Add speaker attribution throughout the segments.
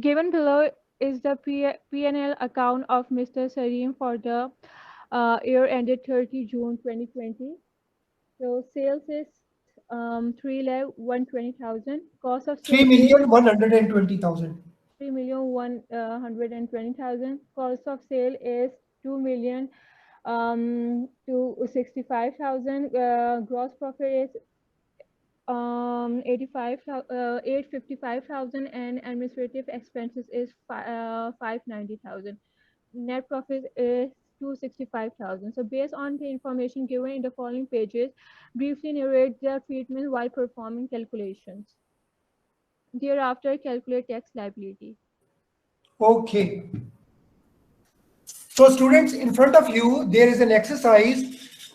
Speaker 1: Given below is the P&L account of Mr. Sarim for the year ended 30 June 2020. So sales is 3,120,000. Cost of
Speaker 2: Three
Speaker 1: sale is
Speaker 2: million 120,000.
Speaker 1: 3,120,000. Cost of sale is 2,000,000 to 65,000. Gross profit is 855,000, and administrative expenses is 590,000. Net profit is 265,000. So based on the information given in the following pages, briefly narrate the treatment while performing calculations. Thereafter, calculate tax liability.
Speaker 2: Okay. So students, in front of you there is an exercise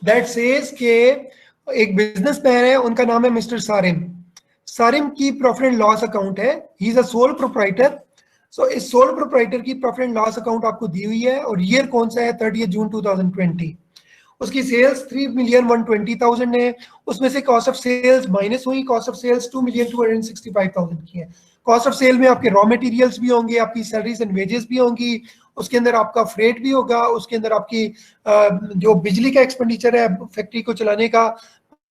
Speaker 2: that says कि एक businessman है, उनका नाम है mister Sarim. Sarim की profit and loss account है. He is a sole proprietor. So इस sole proprietor की प्रॉफिट एंड लॉस अकाउंट आपको दी हुई है और ईयर कौन सा है? 30 जून 2020. उसकी सेल्स 3,120,000 है. उसमें से कॉस्ट ऑफ सेल्स माइनस हुई. कॉस्ट ऑफ सेल्स 2,265,000 की है. कॉस्ट ऑफ सेल में आपके रॉ मटेरियल्स भी होंगे, आपकी सैलरीज एंड वेजेस भी होंगी, उसके अंदर आपका फ्रेट भी होगा, उसके अंदर आपकी जो बिजली का एक्सपेंडिचर है फैक्ट्री को चलाने का,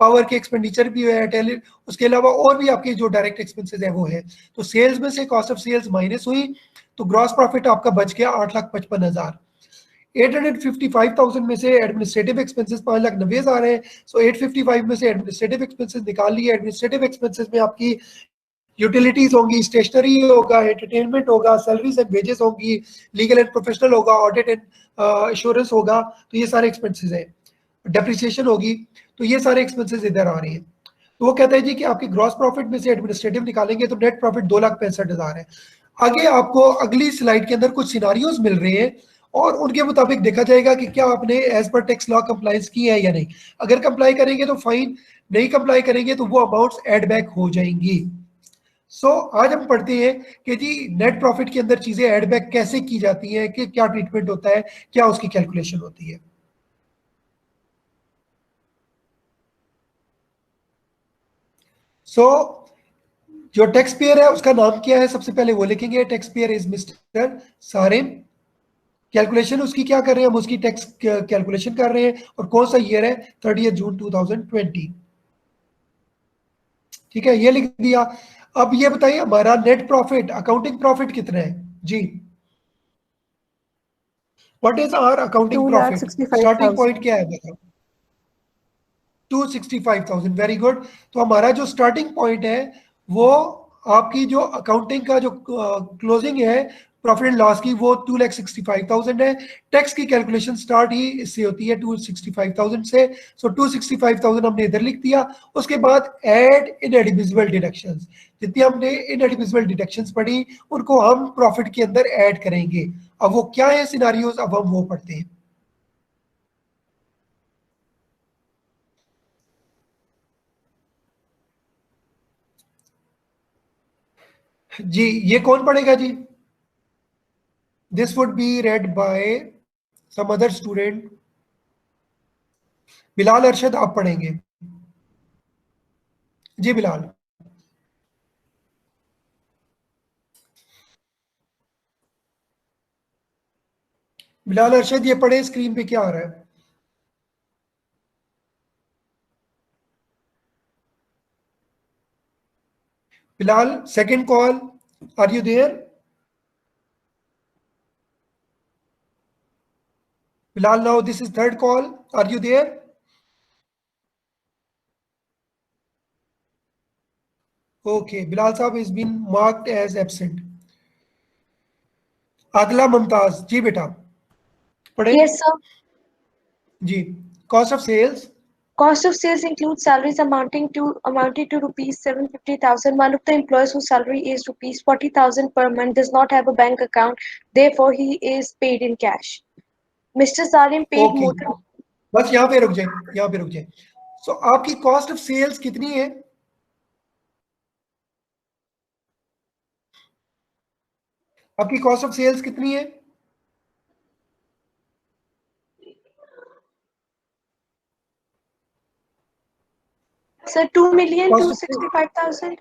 Speaker 2: पावर के एक्सपेंडिचर भी है, उसके अलावा और भी आपके जो डायरेक्ट एक्सपेंसेस है वो है. तो सेल्स में से कॉस्ट ऑफ सेल्स माइनस हुई तो ग्रॉस प्रॉफिट आपका बच गया 8,55,000. 855,000 में से एडमिनिस्ट्रेटिव एक्सपेंसेस 5,90,000 है. सो 855 में से एडमिनिस्ट्रेटिव एक्सपेंसेस निकाल लिए. एडमिनिस्ट्रेटिव एक्सपेंसेस में आपकी यूटिलिटीज होंगी, स्टेशनरी होगा, एंटरटेनमेंट होगा, सैलरीज एंड वेजेस होंगी, लीगल एंड प्रोफेशनल होगा, ऑडिट एंड इंश्योरेंस होगा. तो ये सारे एक्सपेंसेस हैं. डेप्रिसिएशन होगी. तो ये सारे एक्सपेंसेस इधर आ रहे हैं. तो वो कहता है जी कि आपकी ग्रॉस प्रॉफिट में से एडमिनिस्ट्रेटिव निकालेंगे तो नेट प्रॉफिट 2,65,000 है. आगे आपको अगली स्लाइड के अंदर कुछ सिनारियोज मिल रहे हैं और उनके मुताबिक देखा जाएगा कि क्या आपने as per tax law compliance की है या नहीं. अगर कंप्लाई करेंगे तो फाइन, नहीं कंप्लाई करेंगे तो वो अमाउंट्स एड बैक हो जाएंगी. आज हम पढ़ते हैं कि जी नेट प्रॉफिट के अंदर चीजें एड बैक कैसे की जाती हैं, कि क्या ट्रीटमेंट होता है, क्या उसकी कैलकुलेशन होती है. जो टैक्स पेयर है उसका नाम क्या है सबसे पहले वो लिखेंगे. Tax payer is mister Sarim. Calculation उसकी क्या कर रहे हैं? हम उसकी टैक्स कैलकुलेशन कर रहे हैं और कौन सा ईयर है? 30 जून 2020. ठीक है, ये लिख दिया. अब ये बताइए हमारा नेट प्रॉफिट, अकाउंटिंग प्रॉफिट कितना है जी? What is our accounting profit? Starting
Speaker 3: 2,65,000.
Speaker 2: Point क्या है बताओ? 265,000. Very good. तो हमारा जो स्टार्टिंग पॉइंट है वो आपकी जो अकाउंटिंग का जो क्लोजिंग है प्रॉफिट एंड लॉस की वो 2,65,000 है. टैक्स की कैलकुलेशन स्टार्ट ही इससे होती है 265,000 से. 265,000 हमने इधर लिख दिया. उसके बाद एड इनएडमिसिबल डिडक्शंस. जितनी हमने इनएडमिसिबल डिडक्शंस पढ़ी उनको हम प्रॉफिट के अंदर ऐड करेंगे. अब वो क्या है सिनारियोज, अब हम वो पढ़ते हैं. जी ये कौन पढ़ेगा जी? This would be read by some other student. Bilal Arshad आप पढ़ेंगे. जी बिलाल. बिलाल अरशद ये पढ़े, स्क्रीन पे क्या आ रहा है? Bilal second call, are you there? Bilal, now this is third call. Are you there? Okay, Bilal साहब is been marked as absent. अगला मुमताज जी बेटा पढ़े.
Speaker 3: Yes, sir.
Speaker 2: जी cost of sales.
Speaker 3: Cost of sales includes salaries amounted to rupees 750,000. One of the employees whose salary is rupees 40,000 per month does not have a bank account. Therefore, he is paid in cash. Mr. Salim paid
Speaker 2: okay
Speaker 3: more than.
Speaker 2: बस यहाँ पे रुक जाए, यहाँ पे रुक जाए. सो आपकी कॉस्ट ऑफ सेल्स कितनी है? आपकी कॉस्ट ऑफ सेल्स कितनी है?
Speaker 3: Sir, 2 2,265,000.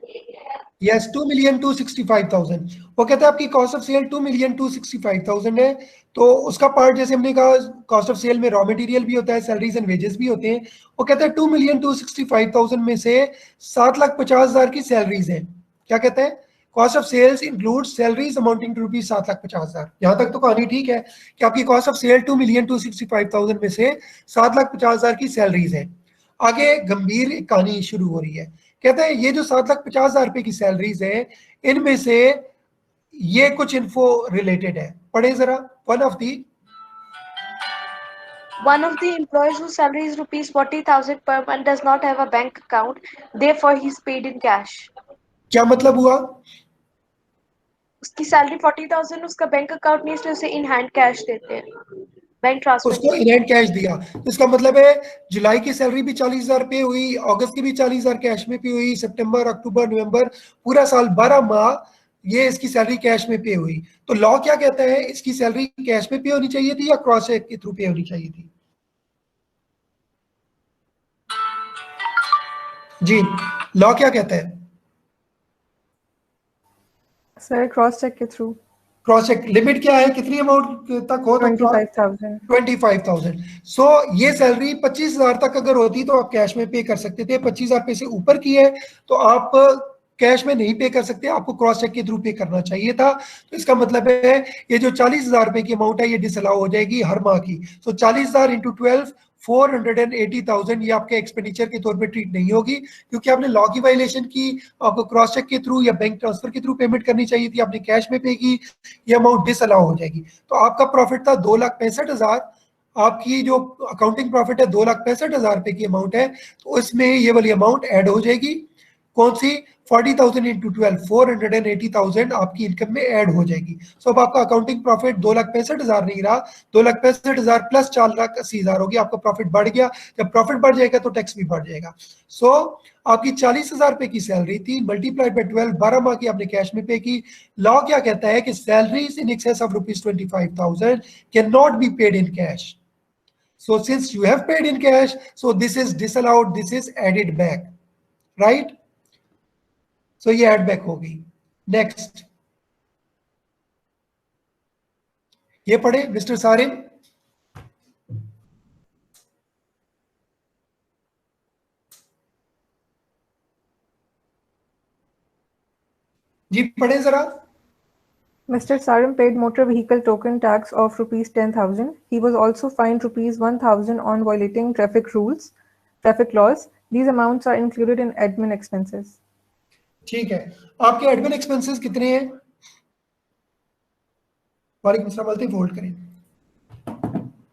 Speaker 2: यस 2,265,000। वो कहते हैं आपकी कॉस्ट ऑफ सेल 2,265,000 है। तो उसका पार्ट जैसे हमने कहा कॉस्ट ऑफ सेल में रॉ मटेरियल भी होता है, सैलरीज एंड वेजेस भी होते हैं। वो कहते हैं 2,265,000 में से 7,50,000 की सैलरीज हैं। क्या कहते हैं? Cost of sales include salaries amounting to rupees 7,50,000। यहाँ तक तो कहानी ठीक है कि आपकी कॉस्ट ऑफ सेल 2,265,000 में से 7,50,000 की सैलरीज है। आगे गंभीर कहानी शुरू हो रही है। कहते हैं ये जो 7,50,000 रुपए की सैलरीज है, इनमें से ये कुछ इन्फो रिलेटेड है, पढ़े जरा।
Speaker 3: One of the employees whose salary is rupees 40,000 per month does not have a bank account. Therefore, he is paid in cash.
Speaker 2: क्या मतलब हुआ?
Speaker 3: उसकी सैलरी 40,000, उसका बैंक अकाउंट नहीं, इसलिए उसे इन हैंड कैश देते हैं, बैंक ट्रांसफर।
Speaker 2: उसको इन हैंड कैश दिया, तो इसका मतलब है जुलाई की सैलरी भी 40,000 पे हुई, अगस्त की भी 40,000 कैश में पे हुई, सितंबर, अक्टूबर, नवंबर, पूरा साल 12 माह ये इसकी सैलरी कैश में पे हुई। तो लॉ क्या कहता है, इसकी सैलरी कैश में पे होनी चाहिए थी या क्रॉस चेक के थ्रू पे होनी चाहिए थी? जी, लॉ क्या कहता है?
Speaker 4: सर क्रॉस चेक के थ्रू।
Speaker 2: क्रॉस चेक लिमिट क्या है, कितनी अमाउंट तक हो?
Speaker 4: 25,000।
Speaker 2: 25,000। सो ये सैलरी 25,000 तक अगर होती तो आप कैश में पे कर सकते थे। 25,000 रुपए से ऊपर की है तो आप कैश में नहीं पे कर सकते, आपको क्रॉस चेक के थ्रू पे करना चाहिए था। तो इसका मतलब है ये जो 40,000 रुपए की अमाउंट है ये डिसअलाउ हो जाएगी हर माह की। सो 40,000 इंटू 12 480,000 ये आपके एक्सपेंडिचर के तौर पे ट्रीट नहीं होगी, क्योंकि आपने लॉ की वायलेशन की। आपको क्रॉस चेक के थ्रू या बैंक ट्रांसफर के थ्रू पेमेंट करनी चाहिए थी, आपने कैश में पे की, ये अमाउंट डिसअलाउ हो जाएगी। तो आपका प्रॉफिट था 2,65,000, आपकी जो अकाउंटिंग प्रॉफिट है 2,65,000 रुपए की अमाउंट है, तो इसमें ये वाली अमाउंट ऐड हो जाएगी। कौन सी? 40,000 इंटू 12 480,000 आपकी इनकम में ऐड हो जाएगी। सो अब आपका अकाउंटिंग प्रॉफिट 2,65,000 नहीं रहा, 2,65,000 प्लस 4,80,000 होगी, आपका प्रॉफिट बढ़ गया। जब प्रॉफिट बढ़ जाएगा तो टैक्स भी बढ़ जाएगा। सो आपकी 40,000 रुपए की सैलरी थी, मल्टीप्लाइड बाय 12, 12 माह की आपने कैश में पे की। लॉ क्या कहता है कि salaries in excess of ₹25,000 can not be paid in cash. So since you have paid in cash, so this is disallowed, this is added back, right? So ये add back होगी। Next, ये पढ़े mister Sarim. जी पढ़े जरा।
Speaker 4: Mr. Sarim paid motor vehicle token tax of rupees 10,000. He was also fined rupees 1,000 on violating traffic laws. These amounts are included in admin expenses.
Speaker 2: ठीक है, आपके admin expenses कितने हैं? वालेकुम सलाम, बोलते फोल्ड करें।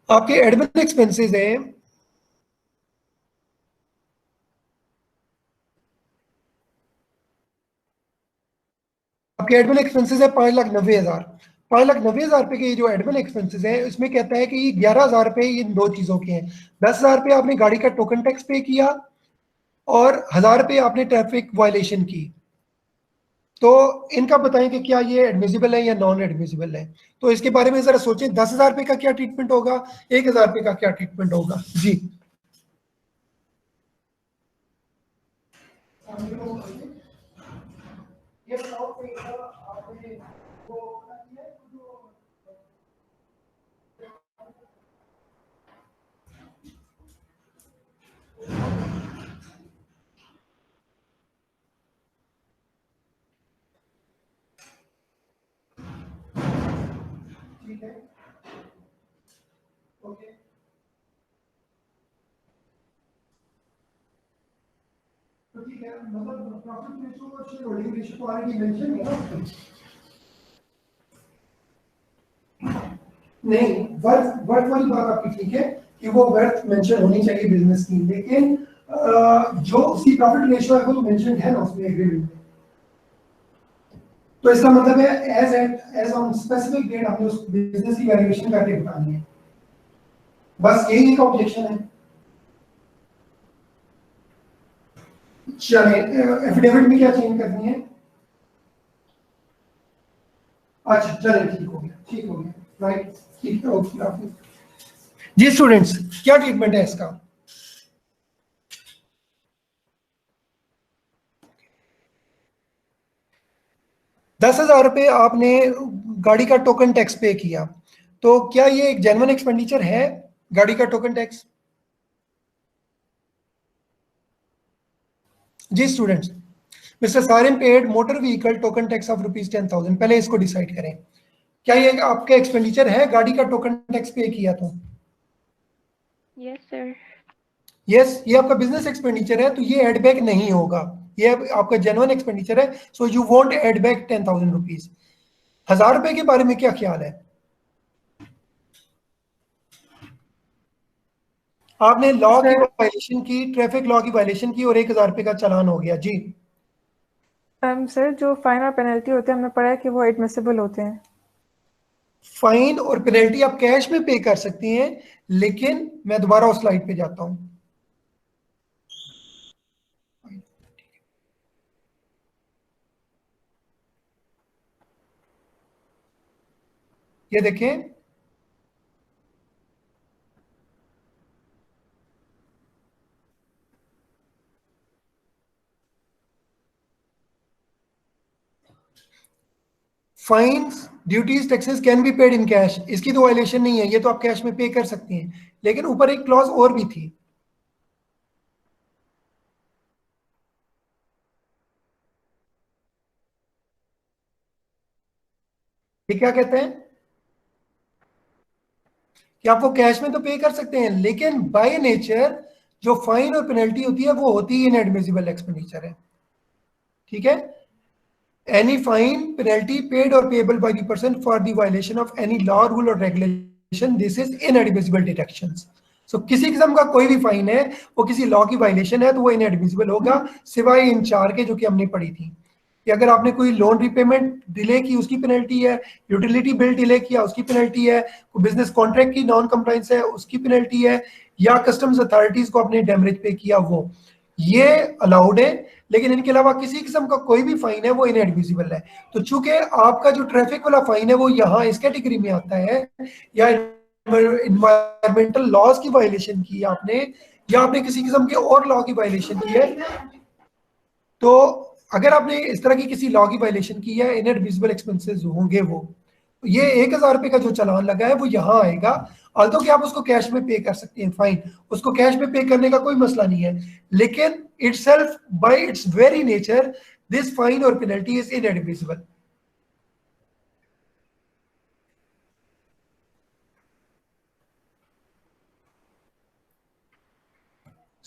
Speaker 2: आपके एडमिन एक्सपेंसेस हैं आपके एडमिन एक्सपेंसेस है 5,90,000। 5,90,000 रुपए के जो एडमिन एक्सपेंसेस है इसमें कहता है कि 11,000 रुपए इन दो चीजों के हैं। 10,000 रुपए आपने गाड़ी का टोकन टैक्स पे किया और 1,000 रुपए आपने ट्रैफिक वायलेशन की। तो इनका बताएं कि क्या ये एडमिसिबल है या नॉन एडमिसिबल है। तो इसके बारे में जरा सोचें, 10,000 रुपए का क्या ट्रीटमेंट होगा, 1,000 रुपए का क्या ट्रीटमेंट होगा। जी ठीक है, ओके। तो ठीक है, मतलब प्रॉफिट रेशियो और शेयर होल्डिंग रेशियो तो ऑलरेडी मेंशन है ना। नहीं, वर्थ वाली बात आपकी ठीक है कि वो वर्थ मेंशन होनी चाहिए बिजनेस की, लेकिन जो उसकी प्रॉफिट रेशियो है वो तो मेंशन है ना उसमें एग्रीमेंट में। तो इसका मतलब है एज ऑन स्पेसिफिक डेट हमने उस बिजनेस की वैल्यूएशन करके बतानी है। बस यही एक ऑब्जेक्शन है। चलिए, एफिडेविट में क्या चेंज करनी है? अच्छा चलिए, ठीक हो गया, राइट, ठीक है, ओके। जी स्टूडेंट्स, क्या ट्रीटमेंट है इसका? 10,000 रुपये आपने गाड़ी का टोकन टैक्स पे किया, तो क्या ये एक जेन्युइन एक्सपेंडिचर है गाड़ी का टोकन टैक्स? जी students, mister Sarim paid motor vehicle token tax of ₹10,000। पहले इसको डिसाइड करें, क्या ये आपका एक्सपेंडिचर है? गाड़ी का टोकन टैक्स पे किया तो
Speaker 3: Yes, sir.
Speaker 2: यस, ये आपका बिजनेस एक्सपेंडिचर है, तो ये एड बैक नहीं होगा, ये आपका जेन्युइन एक्सपेंडिचर है। So you want add back 10,000 rupees. 1,000 रुपए के बारे में क्या ख्याल है? आपने लॉ की वायलेशन की, ट्रैफिक लॉ की वायलेशन की और 1,000 रुपए का चालान हो गया। जी
Speaker 4: सर, जो फाइन और पेनल्टी होते हैं हमने पढ़ा है कि वो एडमिसिबल होते हैं।
Speaker 2: फाइन और पेनल्टी आप कैश में पे कर सकती हैं, लेकिन मैं दोबारा उस स्लाइड पे जाता हूं। ये देखें, fines duties taxes can be paid in cash, इसकी तो वायलेशन नहीं है, ये तो आप कैश में पे कर सकती हैं। लेकिन ऊपर एक क्लॉज और भी थी, ये क्या कहते हैं कि आप वो कैश में तो पे कर सकते हैं, लेकिन बाय नेचर जो फाइन और पेनल्टी होती है वो होती है इनएडमिसिबल एक्सपेंडिचर है। ठीक है, any fine penalty paid or payable by the person for the violation of any law rule or regulation, this is inadmissible deductions. So किसी किस्म का कोई भी फाइन है, वो किसी लॉ की वायलेशन है, तो वो इनएडमिसिबल होगा, सिवाय इन चार के जो कि हमने पढ़ी थी कि अगर आपने कोई लोन रिपेमेंट डिले की उसकी पेनल्टी है, यूटिलिटी बिल डिले किया उसकी पेनल्टी है, कोई बिजनेस कॉन्ट्रैक्ट की नॉन कंप्लायंस है उसकी पेनल्टी है, या कस्टम्स अथॉरिटीज को आपने डैमेज पे किया, वो ये अलाउड है। लेकिन इनके अलावा किसी किस्म का कोई भी फाइन है वो इनएडमिसिबल है। तो चूंकि आपका जो ट्रैफिक वाला फाइन है वो यहाँ इस कैटेगरी में आता है, या इन्वायरमेंटल लॉज की वायलेशन की आपने, या आपने किसी किस्म के और लॉ की वायलेशन की है, तो अगर आपने इस तरह की किसी लॉ की वायलेशन की है, इनएडमिसिबल एक्सपेंसेस होंगे वो। ये 1,000 रुपए का जो चालान लगा है वो यहाँ आएगा, ऑल्दो कि आप उसको कैश में पे कर सकते हैं, फाइन, उसको कैश में पे करने का कोई मसला नहीं है, लेकिन itself bye it's very nature this fine और पेनल्टी इज इनएडमिसिबल।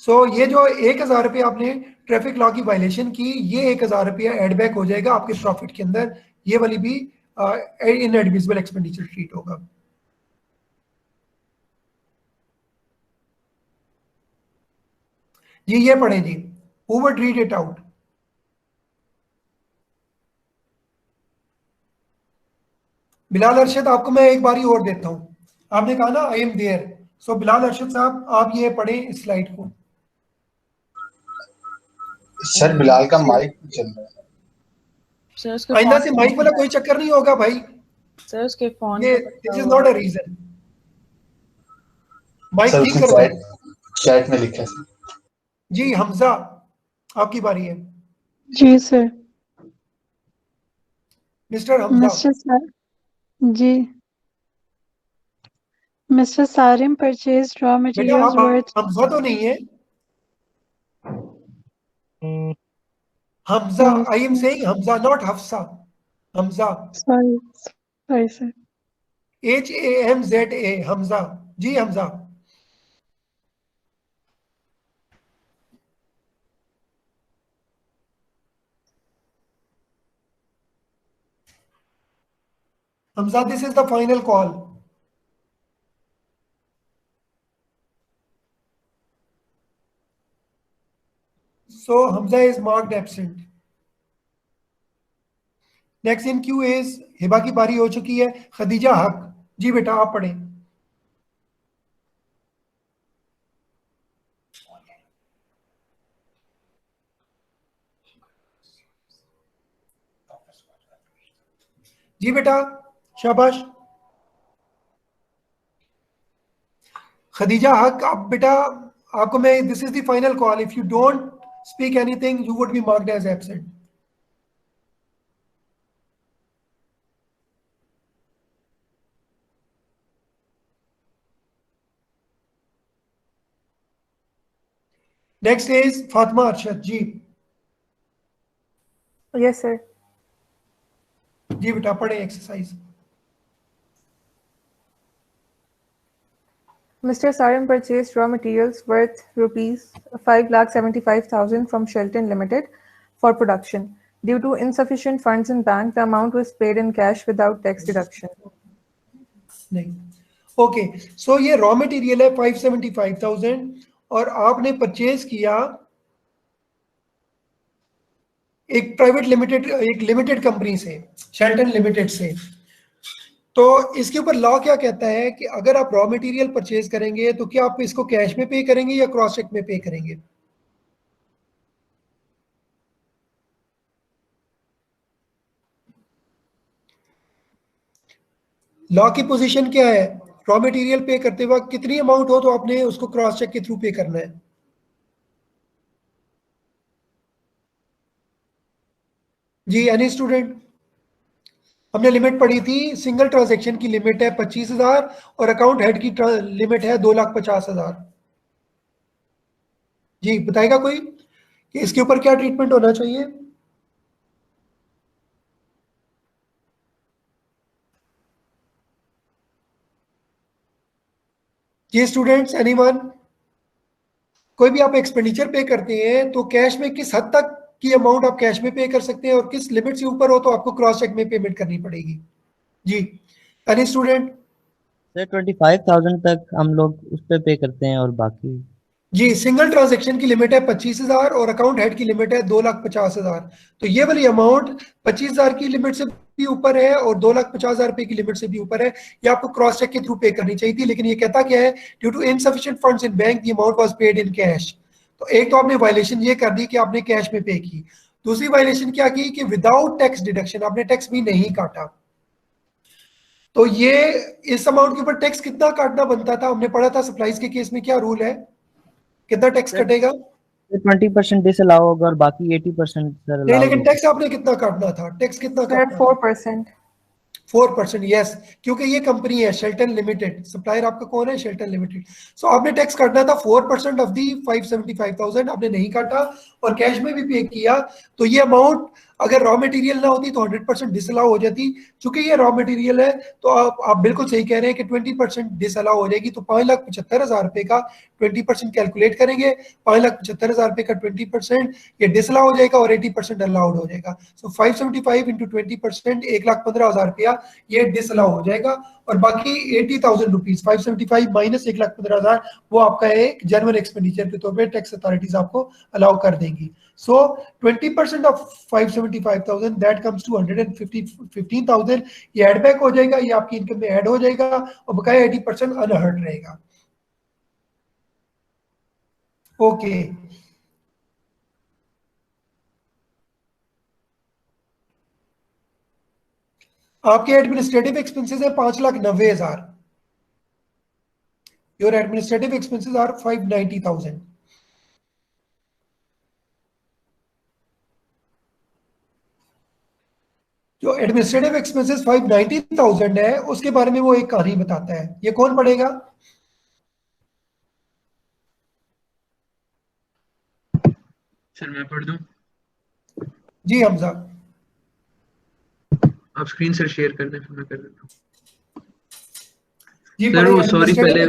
Speaker 2: सो ये जो 1,000 रुपये आपने ट्रैफिक लॉ की वायलेशन की, ये 1,000 रुपया एडबैक हो जाएगा आपके प्रॉफिट के अंदर, ये वाली भी इनएडमिसिबल एक्सपेंडिचर ट्रीट होगा। जी ये पढ़े जी, who would read it out? Bilal Arshad, आपको मैं एक बारी और देता हूं, आपने कहा ना आई एम देयर, सो बिलाल अरशद साहब आप ये पढ़ें इस स्लाइड को।
Speaker 5: सर बिलाल का माइक चल रहा है
Speaker 6: सर, उसके
Speaker 2: आइंदा
Speaker 6: फोन
Speaker 2: से माइक वाला कोई चक्कर नहीं होगा भाई,
Speaker 6: सर उसके फोन
Speaker 2: ये this is not a reason. Mic
Speaker 5: sir,
Speaker 2: ठीक
Speaker 5: उसने
Speaker 2: करो।
Speaker 5: चैट में लिखा है।
Speaker 2: जी हमजा, आपकी बारी है।
Speaker 7: जी सर।
Speaker 2: मिस्टर हमजा।
Speaker 7: जी, Mr. Sarim purchased raw
Speaker 2: बेटा
Speaker 7: materials
Speaker 2: आप
Speaker 7: worth.
Speaker 2: हमजा तो नहीं है, Hamza, I am saying Hamza not Hafsa, Hamza,
Speaker 7: Sorry, sir.
Speaker 2: HAMZA, Hamza. जी Hamza, Hamza this is the final call. So Hamza is marked absent. Next in queue is Hiba की बारी हो चुकी है, खदीजा हक। जी बेटा आप पढ़ें। जी बेटा शाबाश। खदीजा हक, आप बेटा, आपको मैं, this is the final call, if you don't speak anything you would be marked as absent. Next is Fatima Arshad ji.
Speaker 4: Yes, sir.
Speaker 2: जी बेटा पढ़े exercise.
Speaker 4: Mr. Sarim purchased raw materials worth rupees 5,75,000 from Shelton Limited for production. Due to insufficient funds in bank, the amount was paid in cash without tax deduction.
Speaker 2: नहीं, okay so ये raw material है 575,000 और आपने purchase किया एक private limited, एक limited company से, Shelton limited से। तो इसके ऊपर लॉ क्या कहता है कि अगर आप रॉ मटेरियल परचेज करेंगे तो क्या आप इसको कैश में पे करेंगे या क्रॉस चेक में पे करेंगे? लॉ की पोजीशन क्या है? रॉ मटेरियल पे करते वक्त कितनी अमाउंट हो तो आपने उसको क्रॉस चेक के थ्रू पे करना है। जी एनी स्टूडेंट? हमने लिमिट पढ़ी थी, सिंगल ट्रांजैक्शन की लिमिट है 25,000 और अकाउंट हेड की लिमिट है 2,50,000। जी बताएगा कोई कि इसके ऊपर क्या ट्रीटमेंट होना चाहिए? जी स्टूडेंट्स, एनीवन? कोई भी आप एक्सपेंडिचर पे करते हैं तो कैश में किस हद तक की अमाउंट आप कैश में पे कर सकते हैं और किस लिमिट से ऊपर हो तो आपको क्रॉस चेक में पेमेंट करनी पड़ेगी? जी एनी स्टूडेंट?
Speaker 8: सर 25,000 तक हम लोग उस पे करते हैं और बाकी
Speaker 2: जी सिंगल ट्रांजैक्शन की लिमिट है 25,000 और अकाउंट हेड की लिमिट है 2,50,000। तो ये वाली अमाउंट 25,000 की लिमिट से भी ऊपर है और 2,50,000 रुपए की लिमिट से भी ऊपर है, ये आपको क्रॉस चेक के थ्रू पे करनी चाहिए थी, लेकिन ये कहता क्या है? Due to insufficient funds in bank the amount was paid in cash. तो एक तो आपने वायलेशन ये कर दी कि आपने कैश में पे की, दूसरी वायलेशन क्या की कि विदाउट टैक्स डिडक्शन, आपने टैक्स भी नहीं काटा। तो ये इस अमाउंट के ऊपर टैक्स कितना काटना बनता था? हमने पढ़ा था सप्लाईज के केस में क्या रूल है, कितना टैक्स कटेगा?
Speaker 8: 20% डिसअलाउ होगा और बाकी 80% सर
Speaker 2: नहीं,
Speaker 8: अलाउ
Speaker 2: लेकिन
Speaker 8: होगा।
Speaker 2: टैक्स आपने कितना काटना था? टैक्स कितना
Speaker 4: Sir,
Speaker 2: काटना था?
Speaker 4: 4%.
Speaker 2: 4%, यस, क्योंकि ये कंपनी है शेल्टन लिमिटेड, सप्लायर आपका कौन है? Shelton limited. सो आपने टैक्स काटना था 4% ऑफ दी 575,000, आपने नहीं काटा और कैश में भी पे किया। तो ये अमाउंट अगर रॉ मटेरियल ना होती तो 100% डिसअलाउ हो जाती। चूंकि ये रॉ मटेरियल है तो आप बिल्कुल सही कह रहे हैं कि 20% डिसअलाउ हो जाएगी। तो 5,75,000 रुपए का 20% कैलकुलेट करेंगे, 5,75,000 रुपए का 20% ये डिसअलाउ हो जाएगा और 80% अलाउड हो जाएगा। सो 575 इंटू 20% 1,15,000 रुपया ये डिसअलाउ हो जाएगा और बाकी 80,000 रुपीज 575 माइनस 1,15,000 वो आपका एक जनरल एक्सपेंडिचर के तौर पे टैक्स अथॉरिटीज आपको अलाउ कर देंगी। सो 20% ऑफ 575,000 दैट कम्स टू 115,000, ये एड बैक हो जाएगा, ये आपकी इनकम में ऐड हो जाएगा और बकाया 80% अनहर्ट रहेगा। ओके आपके एडमिनिस्ट्रेटिव एक्सपेंसेस है 5,90,000। Your administrative expenses are 590,000। जो एडमिनिस्ट्रेटिव एक्सपेंसेस 590,000 है उसके बारे में वो एक कहानी बताता है, ये कौन पढ़ेगा?
Speaker 9: सर मैं पढ़ दूं?
Speaker 2: जी हमजा।
Speaker 9: आप स्क्रीन से शेयर कर दें फिर मैं कर देता हूं।
Speaker 2: जी
Speaker 9: सर वो सॉरी पहले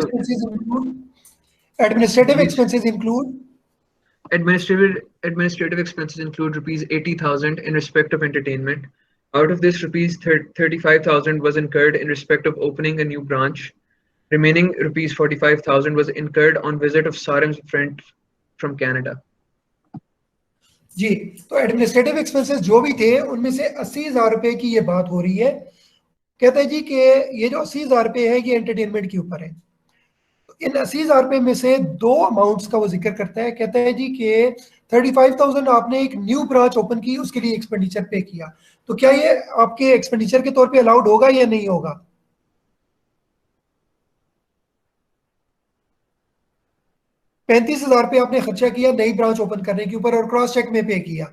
Speaker 2: administrative expenses include
Speaker 9: administrative expenses include rupees 80,000 in respect of entertainment. Out of this, rupees 35,000 was incurred in respect of opening a new branch. Remaining rupees 45,000 was incurred on visit of Sarim's friend from Canada.
Speaker 2: जी तो administrative expenses जो भी थे उनमें से 80,000 रुपए की ये बात हो रही है। कहते हैं जी कि ये जो 80,000 रुपए है ये एंटरटेनमेंट के ऊपर है। इन 80,000 रुपए में से दो अमाउंट्स का वो जिक्र करता है। कहता है जी कि 35,000 आपने एक न्यू ब्रांच ओपन की, उसके लिए एक्सपेंडिचर पे किया, तो क्या ये आपके एक्सपेंडिचर के तौर पे अलाउड होगा या नहीं होगा? ₹35,000 आपने खर्चा किया नई ब्रांच ओपन करने के ऊपर और क्रॉस चेक में पे किया,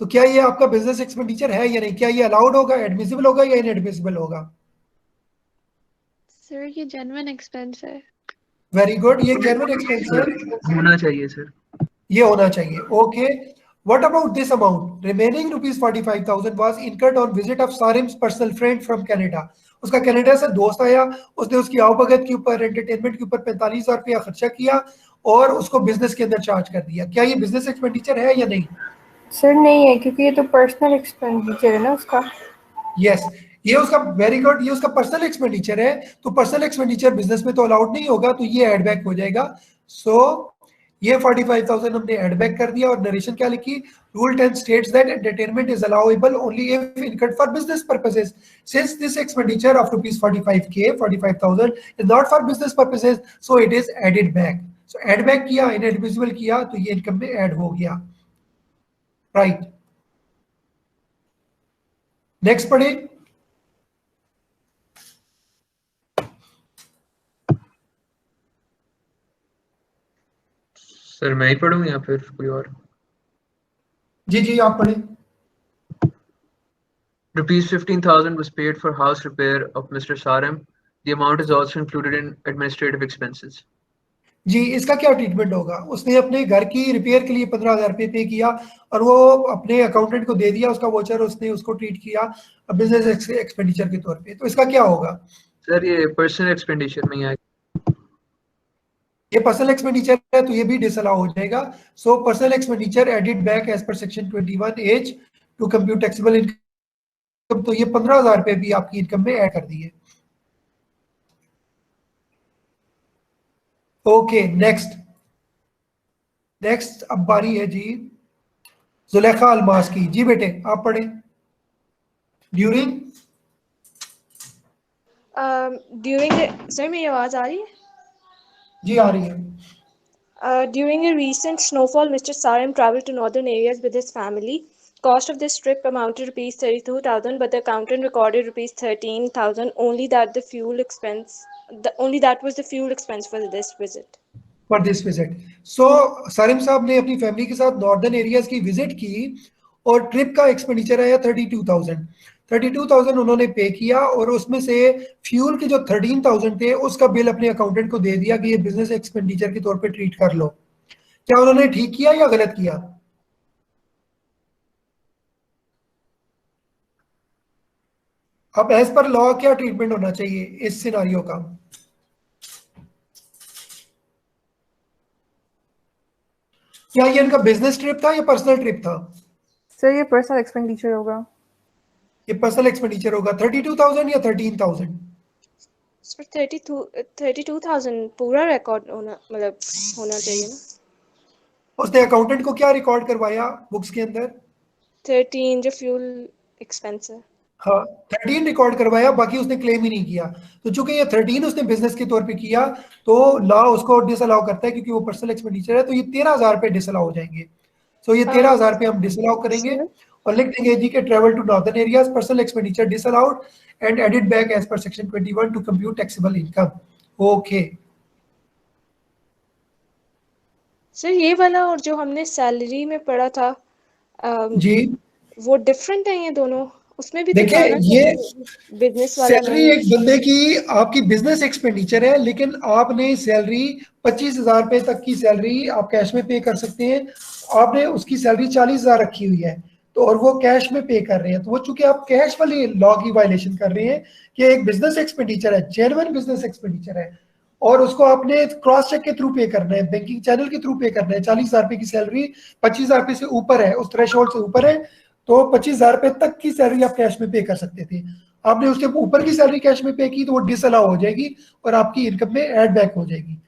Speaker 2: तो क्या ये आपका बिजनेस एक्सपेंडिचर है या नहीं? क्या ये अलाउड होगा, एडमिसिबल होगा या इनएडमिसिबल होगा?
Speaker 10: सर ये जेन्युइन एक्सपेंस है।
Speaker 2: वेरी गुड, ये जेन्युइन एक्सपेंस है,
Speaker 9: होना चाहिए सर।
Speaker 2: ये होना चाहिए। Okay, what about this amount? Remaining rupees 45,000 was incurred on visit of Sarim's personal friend from Canada. उसका कनाडा से दोस्त आया, उसने उसकी आवभगत के ऊपर, एंटरटेनमेंट के ऊपर 45,000 रुपया खर्चा किया और उसको बिजनेस के अंदर चार्ज कर दिया। क्या ये बिजनेस एक्सपेंडिचर है या नहीं?
Speaker 4: सर नहीं है, क्योंकि ये तो पर्सनल एक्सपेंडिचर है ना उसका।
Speaker 2: यस, ये उसका, वेरी गुड, ये उसका पर्सनल एक्सपेंडिचर है, तो पर्सनल एक्सपेंडिचर बिजनेस में तो अलाउड नहीं होगा, तो ये एड बैक हो जाएगा। सो ये 45,000 हमने एड बैक कर दिया। और नरेशन क्या लिखी? Rule 10 states that entertainment is allowable only if incurred for business purposes. Since this expenditure of rupees 45,000 is not for business purposes, so it is added back. So add back किया, inadmissible किया, तो ये income में add हो गया। Right, next पढ़े।
Speaker 9: Sir मैं ही पढ़ूं या फिर कोई और?
Speaker 2: जी जी आप पढ़े।
Speaker 9: Rupees 15,000 was paid for house repair of Mr. Saram. The amount is also included in administrative expenses.
Speaker 2: जी, इसका क्या ट्रीटमेंट होगा? उसने अपने घर की रिपेयर के लिए 15,000 रुपये पे किया और वो अपने अकाउंटेंट को दे दिया, उसका वोचर, उसने उसको ट्रीट किया बिजनेस एक्सपेंडिचर के तौर पे, तो इसका क्या होगा?
Speaker 9: सर ये पर्सनल एक्सपेंडिचर में ही आएगा।
Speaker 2: ये पर्सनल एक्सपेंडिचर है तो ये भी डिसअलाउ हो जाएगा। So personal expenditure added back as per section 21H to compute taxable income, तो ये 15,000 रुपये भी आपकी इनकम में ऐड कर दिए। ओके, नेक्स्ट अब बारी है जी जुलेखा अलमास की। जी बेटे आप पढ़े। ड्यूरिंग
Speaker 3: सर मेरी आवाज आ रही है?
Speaker 2: जी आ रही है।
Speaker 3: During a recent snowfall, Mr. Sarim traveled to northern areas with his family. Cost of this trip amounted rupees 32,000, but the accountant recorded rupees 13,000. Only that was the fuel expense for this visit.
Speaker 2: For this visit. So Sarim साहब ने अपनी family के साथ northern areas की visit की और trip का expenditure आया 32,000 उन्होंने पे किया और उसमें से फ्यूल के जो 13,000 थे उसका बिल अपने अकाउंटेंट को दे दिया कि ये बिजनेस एक्सपेंडिचर के तौर पे ट्रीट कर लो। क्या उन्होंने ठीक किया या गलत किया? अब एज पर लॉ क्या ट्रीटमेंट होना चाहिए इस सिनारियो का? क्या ये इनका बिजनेस ट्रिप था या पर्सनल ट्रिप था?
Speaker 4: सर ये पर्सनल एक्सपेंडिचर होगा।
Speaker 2: ये पर्सनल एक्सपेंडिचर होगा। 32,000 या 13,000?
Speaker 3: सर 32,000 पूरा रिकॉर्ड होना चाहिए ना।
Speaker 2: उसने अकाउंटेंट को क्या रिकॉर्ड करवाया बुक्स के अंदर?
Speaker 3: 13 जो फ्यूल एक्सपेंस है।
Speaker 2: हाँ 13 रिकॉर्ड करवाया, बाकी उसने क्लेम ही नहीं किया। तो चूंकि ये 13 उसने बिजनेस के तौर पे किया तो लॉ उसको डिसअलाउ करता है क्योंकि वो पर्सनल एक्सपेंडिचर है, तो ये 13,000 रुपए डिसअलाउ हो जाएंगे। सो ये 13,000 रुपए हम डिसअलाउ करेंगे और लिख देंगे जी के travel to northern areas personal expenditure disallowed and added back as per section 21 to compute taxable income. Okay
Speaker 3: sir ये वाला और जो हमने सैलरी में पढ़ा था
Speaker 2: जी
Speaker 3: वो डिफरेंट है ये दोनों? उसमें भी
Speaker 2: देखिए ये
Speaker 3: बिजनेस वाला
Speaker 2: सैलरी एक बंदे की आपकी बिजनेस एक्सपेंडिचर है, लेकिन आपने सैलरी 25,000 रुपए तक की सैलरी आप कैश में पे कर सकते हैं। आपने उसकी सैलरी 40,000 रखी हुई है तो और वो कैश में पे कर रहे हैं, तो वो चूंकि आप कैश वाली लॉ की वायलेशन कर रहे हैं कि एक बिजनेस एक्सपेंडिचर है, जेन्युइन बिजनेस एक्सपेंडिचर है और उसको आपने क्रॉस चेक के थ्रू पे करना है, बैंकिंग चैनल के थ्रू पे करना है। 40,000 रुपए की सैलरी 25,000 रुपए से ऊपर है, उस थ्रेशोल्ड से ऊपर है, तो 25,000 रुपए तक की सैलरी आप कैश में पे कर सकते थे। आपने उसके ऊपर की सैलरी कैश में पे की तो वो डिसअलाउ हो जाएगी और आपकी इनकम में ऐड बैक हो जाएगी।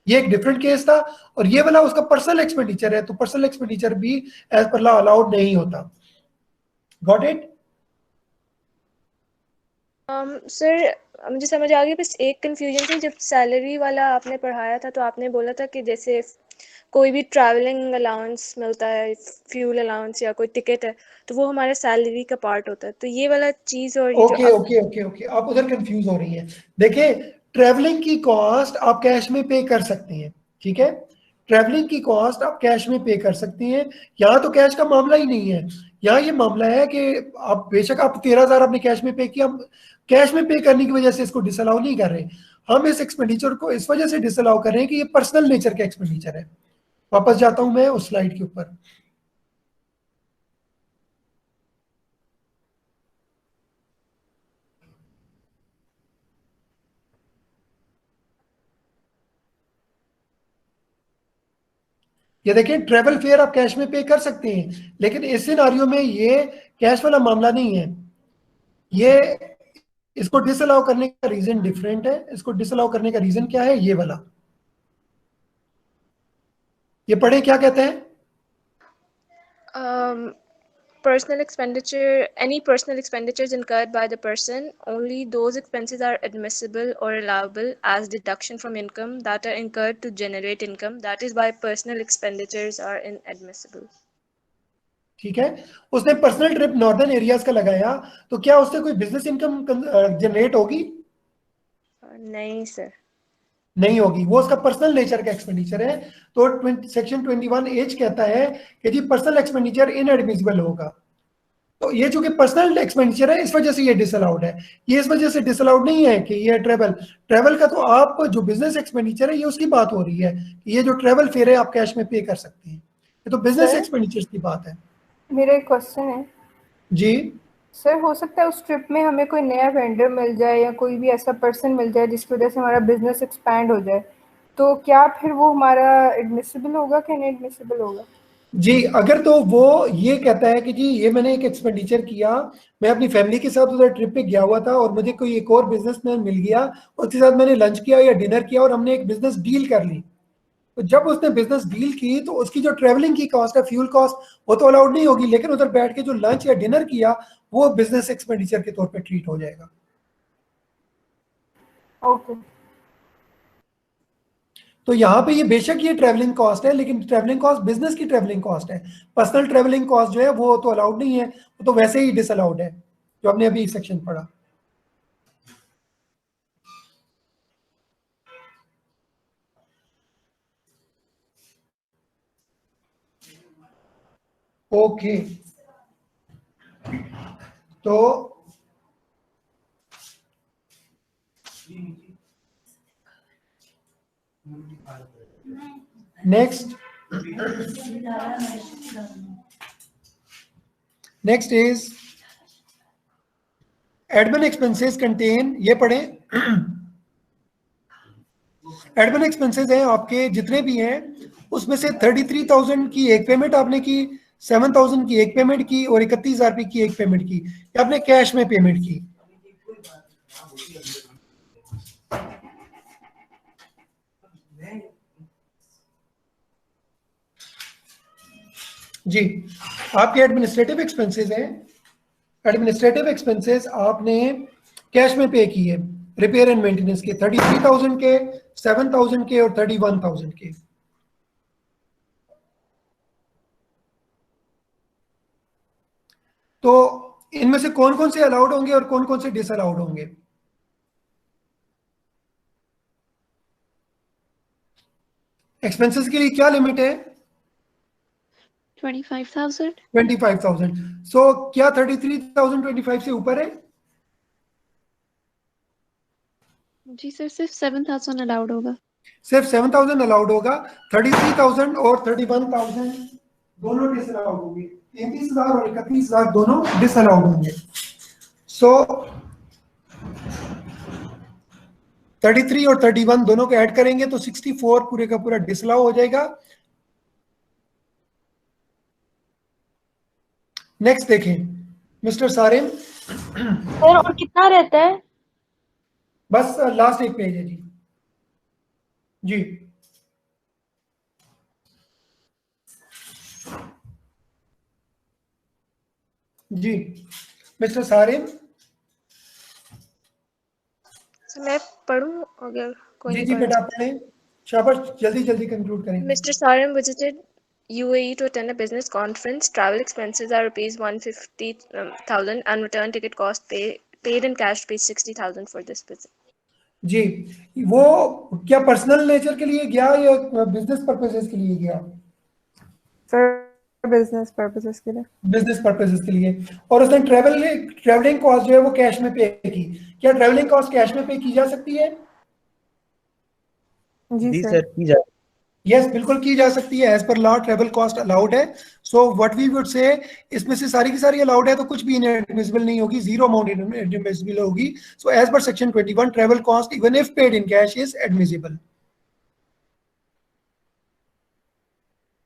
Speaker 2: ये एक डिफरेंट केस था और ये वाला उसका पर्सनल एक्सपेंडिचर है, तो पर्सनल एक्सपेंडिचर भी एज पर लॉ अलाउड नहीं होता। Got it?
Speaker 3: सर मुझे समझ आ गई, बस एक कंफ्यूजन थी। जब सैलरी वाला आपने पढ़ाया था तो आपने बोला था कि जैसे कोई भी ट्रैवलिंग अलाउंस मिलता है, फ्यूल अलाउंस या कोई टिकट है, तो वो हमारे सैलरी का पार्ट होता है। तो ये वाला चीज और ये
Speaker 2: ओके ओके ओके ओके आप उधर कंफ्यूज हो रही हैं। देखिए ट्रैवलिंग की कॉस्ट आप कैश में पे कर सकते हैं, ठीक है, ट्रैवलिंग की कॉस्ट आप कैश में पे कर सकते हैं। यहाँ तो कैश का मामला ही नहीं है, यहाँ ये मामला है कि आप बेशक आप 13,000 आपने कैश में पे किया, कैश में पे करने की वजह से इसको डिसअलाउ नहीं कर रहे। हम इस एक्सपेंडिचर को इस वजह से डिसअलाउ कर रहे हैं कि ये पर्सनल नेचर का एक्सपेंडिचर है। वापस जाता हूं मैं उस स्लाइड के ऊपर। ये देखिए, ट्रेवल फेयर आप कैश में पे कर सकते हैं, लेकिन इस सिनारियो में ये कैश वाला मामला नहीं है। ये इसको डिसअलाउ करने का रीजन डिफरेंट है। इसको डिसअलाउ करने का रीजन क्या है, ये वाला। ये पढ़े क्या कहते हैं?
Speaker 10: Personal expenditure, any personal expenditures incurred by the person, only those expenses are admissible or allowable as deduction from income that are incurred to generate income. That is why personal expenditures are inadmissible.
Speaker 2: ठीक है, उसने personal trip northern areas का लगाया, तो क्या उससे कोई business income generate होगी?
Speaker 10: नहीं सर,
Speaker 2: नहीं होगी। वो उसका पर्सनल नेचर का एक्सपेंडिचर है। तो सेक्शन 21H कहता है कि जी पर्सनल एक्सपेंडिचर इनएडमिसिबल होगा। तो ये जो कि पर्सनल एक्सपेंडिचर है, इस वजह से ये डिसअलाउड है। ये इस वजह से डिसअलाउड नहीं है कि ये ट्रेवल का, तो आप जो बिजनेस एक्सपेंडिचर है ये उसकी बात हो रही है कि ये जो ट्रेवल फेयर है आप कैश में पे कर सकते हैं। ये तो बिजनेस एक्सपेंडिचर की बात है।
Speaker 4: मेरा एक क्वेश्चन है
Speaker 2: जी
Speaker 4: सर, हो सकता है उस ट्रिप में हमें कोई नया वेंडर मिल जाए या कोई भी ऐसा पर्सन मिल जाए जिसकी वजह से हमारा बिजनेस एक्सपैंड हो जाए, तो क्या फिर वो हमारा एडमिसिबल होगा कि नहीं एडमिसिबल होगा? जी,
Speaker 2: अगर तो वो ये कहता है कि जी ये मैंने एक एक्सपेंडिचर किया, मैं अपनी फैमिली के साथ उधर ट्रिप पे गया हुआ था और मुझे कोई एक और बिजनेसमैन मिल गया, उसके साथ मैंने लंच किया या डिनर किया और हमने एक बिजनेस डील कर ली। तो जब उसने बिजनेस डील की तो उसकी जो ट्रेवलिंग की कॉस्ट है, फ्यूल कॉस्ट, वो तो अलाउड नहीं होगी, लेकिन उधर बैठ के जो लंच या डिनर किया वो बिजनेस एक्सपेंडिचर के तौर पे ट्रीट हो जाएगा।
Speaker 4: ओके।
Speaker 2: तो यहाँ पे ये बेशक ये ट्रैवलिंग कॉस्ट है, लेकिन ट्रैवलिंग कॉस्ट बिजनेस की ट्रैवलिंग कॉस्ट है। पर्सनल ट्रैवलिंग कॉस्ट जो है वो तो अलाउड नहीं है, वो तो वैसे ही डिसअलाउड है, जो हमने अभी सेक्शन पढ़ा। ओके, तो next is admin expenses contain, ये पढ़ें। एडमिन एक्सपेंसेस हैं आपके जितने भी हैं, उसमें से 33,000 की एक पेमेंट आपने की, 7,000 की एक पेमेंट की और 31,000 रुपये की एक पेमेंट की, आपने कैश में पेमेंट की। जी, आपके एडमिनिस्ट्रेटिव एक्सपेंसेस हैं। एडमिनिस्ट्रेटिव एक्सपेंसेस आपने कैश में पे किए, रिपेयर एंड मेंटेनेंस के 33,000 के, 7,000 के और 31,000 के। तो इनमें से कौन कौन से अलाउड होंगे और कौन कौन से डिसअलाउड होंगे? एक्सपेंसेस के लिए क्या लिमिट है?
Speaker 11: 25,000।
Speaker 2: 25,000। सो क्या 33,025 से ऊपर है?
Speaker 11: जी सर, सिर्फ 7,000 अलाउड होगा।
Speaker 2: सिर्फ 7,000 अलाउड होगा। 33,000 और 31,000 दोनों डिसअलाउड होंगे। 33,000 और 31,000 दोनों डिसअलाउड होंगे। सो 33 और 31 दोनों को ऐड करेंगे तो 64 पूरे का पूरा डिसअलाउ हो जाएगा। नेक्स्ट देखें मिस्टर सारिम।
Speaker 3: सर और कितना रहता है?
Speaker 2: बस लास्ट एक पेज है जी। जी जी मिस्टर सारिम।
Speaker 10: मैं पढ़ूं अगर कोई
Speaker 2: जी जी बेटा पढ़ें, शाबाश, जल्दी जल्दी कंक्लूड करें।
Speaker 10: Mr. Sarim visited UAE to attend a business conference. Travel expenses are rupees 150,000 and return ticket cost paid in cash rupees 60,000 for this visit.
Speaker 2: जी, वो क्या पर्सनल नेचर के लिए गया या बिजनेस पर्पसेस के लिए गया?
Speaker 4: सर बिजनेस पर्पसेस के लिए।
Speaker 2: बिजनेस पर्पसेस के लिए। और उसने ट्रैवलिंग कॉस्ट जो है वो कैश में पे की। क्या ट्रैवलिंग कॉस्ट कैश में पे की जा सकती है?
Speaker 8: जी सर की जा
Speaker 2: यस बिल्कुल की जा सकती है, as per law travel cost allowed है। So what we would say, इसमें से सारी की सारी अलाउड है तो कुछ भी इनएडमिसिबल नहीं होगी, जीरो अमाउंट इनएडमिसिबल होगी। So as per section 21 travel cost even if paid in cash is admissible.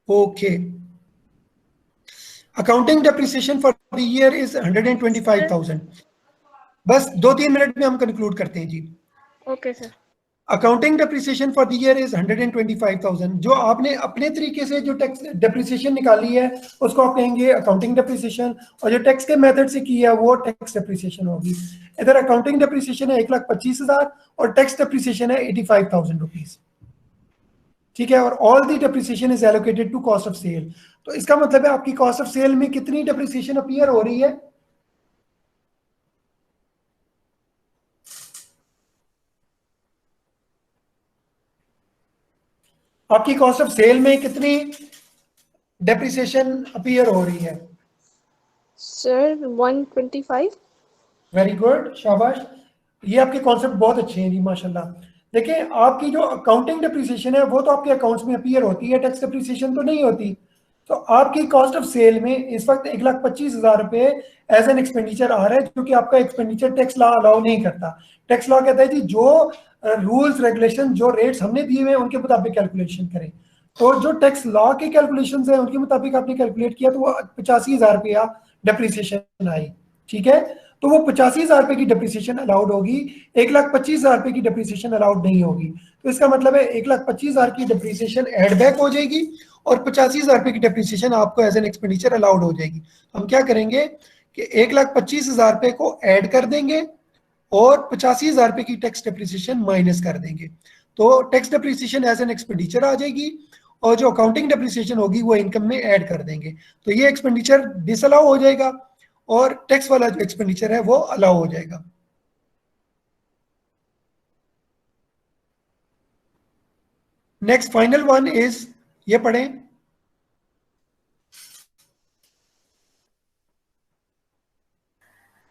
Speaker 2: Okay, accounting depreciation for the year is 125,000। बस 2-3 मिनट में हम कंक्लूड करते हैं जी।
Speaker 10: Okay sir.
Speaker 2: Accounting depreciation for the year is 125,000। जो आपने अपने तरीके से जो टैक्स डेप्रिसिएशन निकाली है उसको आप कहेंगे अकाउंटिंग डेप्रिसिएशन, और जो टैक्स के मेथड से की है वो टैक्स डेप्रिसिएशन होगी। इधर अकाउंटिंग डेप्रिसिएशन है 1,25,000 और टैक्स डेप्रिसिएशन है 85,000 रुपीज, ठीक है। और all the depreciation is allocated to cost of sale. तो इसका मतलब है आपकी कॉस्ट ऑफ सेल में कितनी डेप्रिसिएशन अपीयर हो रही है? आपकी कॉस्ट ऑफ सेल में कितनी डेप्रिसिएशन अपीयर हो रही है?
Speaker 10: सर 125।
Speaker 2: वेरी गुड, शाबाश, ये आपके कॉन्सेप्ट बहुत अच्छे हैं जी, माशाल्लाह। देखिए आपकी जो अकाउंटिंग डेप्रिसिएशन है वो तो आपके अकाउंट्स में अपीयर होती है, टैक्स डेप्रिसिएशन तो नहीं होती। तो आपकी कॉस्ट ऑफ सेल में इस वक्त 1,25,000 रुपए एज एन एक्सपेंडिचर आ रहा है, क्योंकि आपका एक्सपेंडिचर टैक्स लॉ अलाउ नहीं करता। टैक्स लॉ कहता है जी जो रूल्स रेगुलेशन जो रेट्स हमने दिए हुए हैं उनके मुताबिक कैलकुलेशन करें। तो जो टैक्स लॉ के कैलकुलेशन है उनके मुताबिक आपने कैलकुलेट किया तो वो 85,000 रुपया डेप्रिसिएशन आई, ठीक है। तो वो 85,000 रुपए की डेप्रिसिएशन अलाउड होगी, 1,25,000 रुपए की डेप्रिसिएशन अलाउड नहीं होगी। तो इसका मतलब है 1,25,000 की डेप्रिसिएशन एड बैक हो जाएगी और 85,000 रुपए की डेप्रिसिएशन आपको एज एन एक्सपेंडिचर अलाउड हो जाएगी। हम क्या करेंगे कि 1,25,000 रुपए को ऐड कर देंगे और 85,000 रुपए की टैक्स डेप्रिसिएशन माइनस कर देंगे। तो tax depreciation as an expenditure आ जाएगी और जो अकाउंटिंग डेप्रिसिएशन होगी वो इनकम में ऐड कर देंगे। तो ये एक्सपेंडिचर डिसअलाउ हो जाएगा और टैक्स वाला जो एक्सपेंडिचर है वो अलाउ हो जाएगा। नेक्स्ट फाइनल वन इज, ये पढ़ें।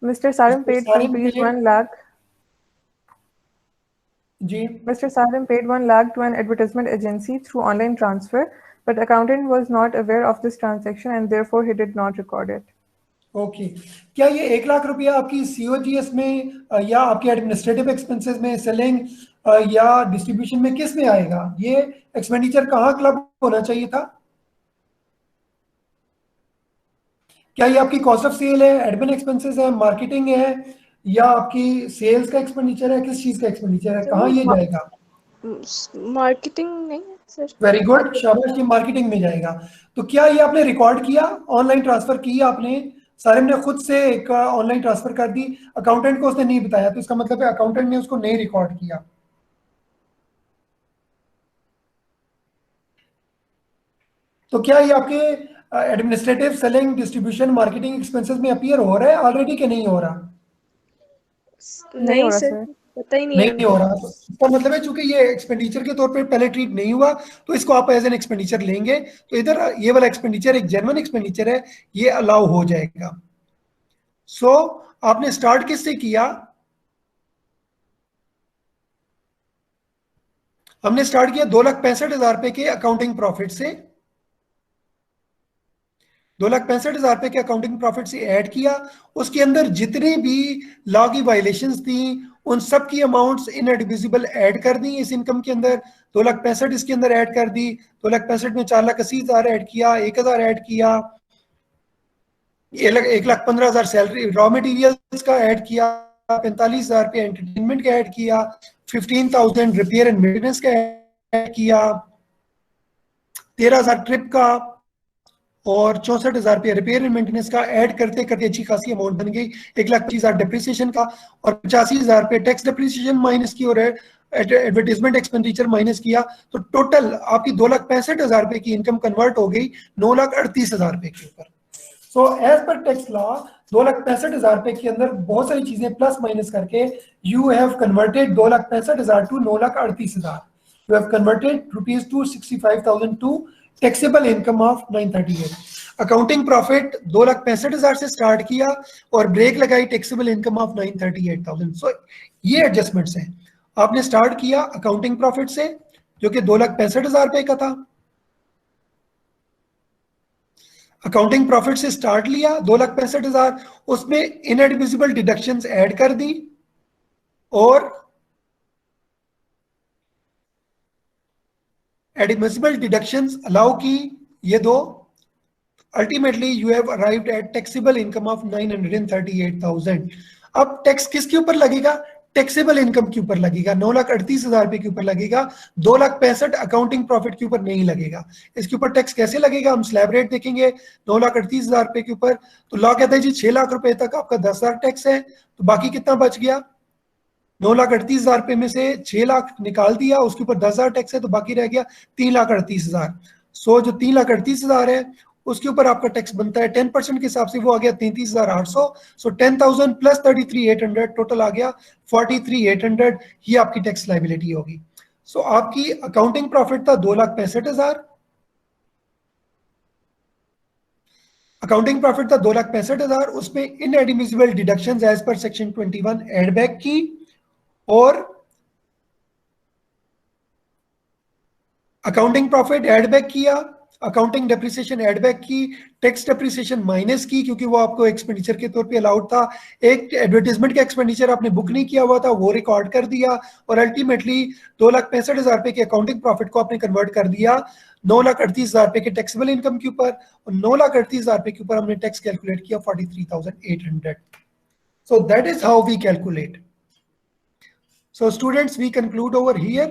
Speaker 4: Mr. Sarim paid rupees 1 lakh. Mr. Sarim paid 1 lakh to an advertisement agency through online transfer, but accountant was not aware of this transaction and therefore he did not record it.
Speaker 2: Okay, क्या ये 1 लाख रुपया आपकी COGS में या आपके administrative expenses में, selling या distribution में किस में आएगा? ये एक्सपेंडिचर कहाँ क्लब होना चाहिए था? क्या ये आपकी कॉस्ट ऑफ सेल है, एडमिन एक्सपेंसेस है, मार्केटिंग है, या आपकी सेल्स का एक्सपेंडिचर है? किस चीज का एक्सपेंडिचर है, कहाँ ये जाएगा?
Speaker 10: मार्केटिंग नहीं है सर।
Speaker 2: वेरी गुड, शाबाश, ये मार्केटिंग में जाएगा। तो क्या ये आपने रिकॉर्ड किया, ऑनलाइन ट्रांसफर की आपने? सारिम ने खुद से एक ऑनलाइन ट्रांसफर कर दी, अकाउंटेंट को उसने नहीं बताया, तो इसका मतलब है अकाउंटेंट ने उसको नहीं रिकॉर्ड किया। तो क्या ये आपके administrative, selling, distribution, marketing expenses में अपीयर हो रहा है ऑलरेडी कि नहीं हो रहा?
Speaker 10: नहीं सर, पता ही
Speaker 2: नहीं हो रहा। तो इसका मतलब है चूंकि ये एक्सपेंडिचर के तौर पे पहले ट्रीट नहीं हुआ तो इसको आप एज एन एक्सपेंडिचर लेंगे। तो इधर ये वाला एक्सपेंडिचर एक जेन्युइन एक्सपेंडिचर है, ये अलाउ हो जाएगा। सो आपने स्टार्ट किससे किया? हमने स्टार्ट किया 2,65,000 रुपए के अकाउंटिंग प्रॉफिट से। 2,65,000 रुपए के अकाउंटिंग प्रॉफिट से ऐड किया, उसके अंदर जितनी भी लॉ की वायलेशंस थी उन सब की अमाउंट्स इनएडमिसिबल ऐड कर दी इस इनकम के अंदर। 2,65,000 इसके अंदर ऐड कर दी, 2,65,000 में 4,80,000 ऐड किया, 1,000 ऐड किया, 1,15,000 सैलरी रॉ मटेरियल्स का ऐड किया, 45,000 रुपये एंटरटेनमेंट का ऐड किया, 15,000 रिपेयर एंड मेंटेनेंस का ऐड किया, 13,000 ट्रिप का और 64,000 रुपये रिपेयर एंड मेंटेनेंस का ऐड करते करते अच्छी खासी अमाउंट बन गई। 1,25,000 डेप्रिसिएशन का और 85,000 रुपये टैक्स डेप्रिसिएशन माइनस की और एडवर्टीजमेंट एक्सपेंडिचर माइनस किया। तो टोटल आपकी 2,65,000 रुपये की इनकम कन्वर्ट हो गई 9,38,000 रुपये के ऊपर। So as per tax law 2,65,000 रुपये के अंदर बहुत सारी चीजें प्लस माइनस करके you have converted 2,65,000 to 9,38,000। You have converted rupees 265,000 to taxable income of 938। Accounting profit 2,65,000 से स्टार्ट किया और ब्रेक लगाई टैक्सेबल इनकम ऑफ 938,000। सो ये एडजस्टमेंट्स हैं। आपने स्टार्ट किया अकाउंटिंग प्रॉफिट से, जो कि 2,65,000 रुपए का था। अकाउंटिंग प्रॉफिट से स्टार्ट लिया 2,65,000, उसमें इनएडमिसिबल डिडक्शंस ऐड कर दी और एडमिसिबल डिडक्शंस अलाउ की, ये दो। Ultimately you have arrived at taxable income of 938,000। अब टैक्स किसके ऊपर लगेगा? टैक्सेबल इनकम के ऊपर लगेगा, 9,38,000 रुपए के ऊपर लगेगा, 2,65,000 अकाउंटिंग प्रॉफिट के ऊपर नहीं लगेगा। इसके ऊपर टैक्स कैसे लगेगा? हम स्लैब रेट देखेंगे 9,38,000 रुपए के ऊपर। तो लॉ कहता है जी 6 लाख रुपए तक आपका 10,000 टैक्स है, तो बाकी कितना बच गया? 9,38,000 रुपए में से 6 लाख निकाल दिया, उसके ऊपर 10,000 टैक्स है, तो बाकी रह गया 3,38,000। सो जो 3,38,000 है उसके ऊपर आपका टैक्स बनता है 10% के हिसाब से, वो आ गया 33,800। सो 10,000 प्लस 33,800 टोटल आ गया 43,800। ये आपकी टैक्स लाइबिलिटी होगी। सो आपकी अकाउंटिंग प्रॉफिट था 2,65,000, अकाउंटिंग प्रॉफिट था 2,65,000, उसमें inadmissible deductions as per section 21 add back की और अकाउंटिंग प्रॉफिट एड बैक किया, अकाउंटिंग डेप्रिसिएशन एड बैक की, टैक्स डेप्रिसिएशन माइनस की क्योंकि वो आपको एक्सपेंडिचर के तौर पे अलाउड था। एक एडवर्टाइजमेंट का एक्सपेंडिचर आपने बुक नहीं किया हुआ था, वो रिकॉर्ड कर दिया और अल्टीमेटली 2,65,000 रुपए के अकाउंटिंग प्रॉफिट को आपने कन्वर्ट कर दिया 9,38,000 रुपए के टैक्सेबल इनकम के ऊपर, और 9,38,000 रुपए के ऊपर हमने टैक्स कैलकुलेट किया 43,800। So that is how we calculate. So students, we conclude over here.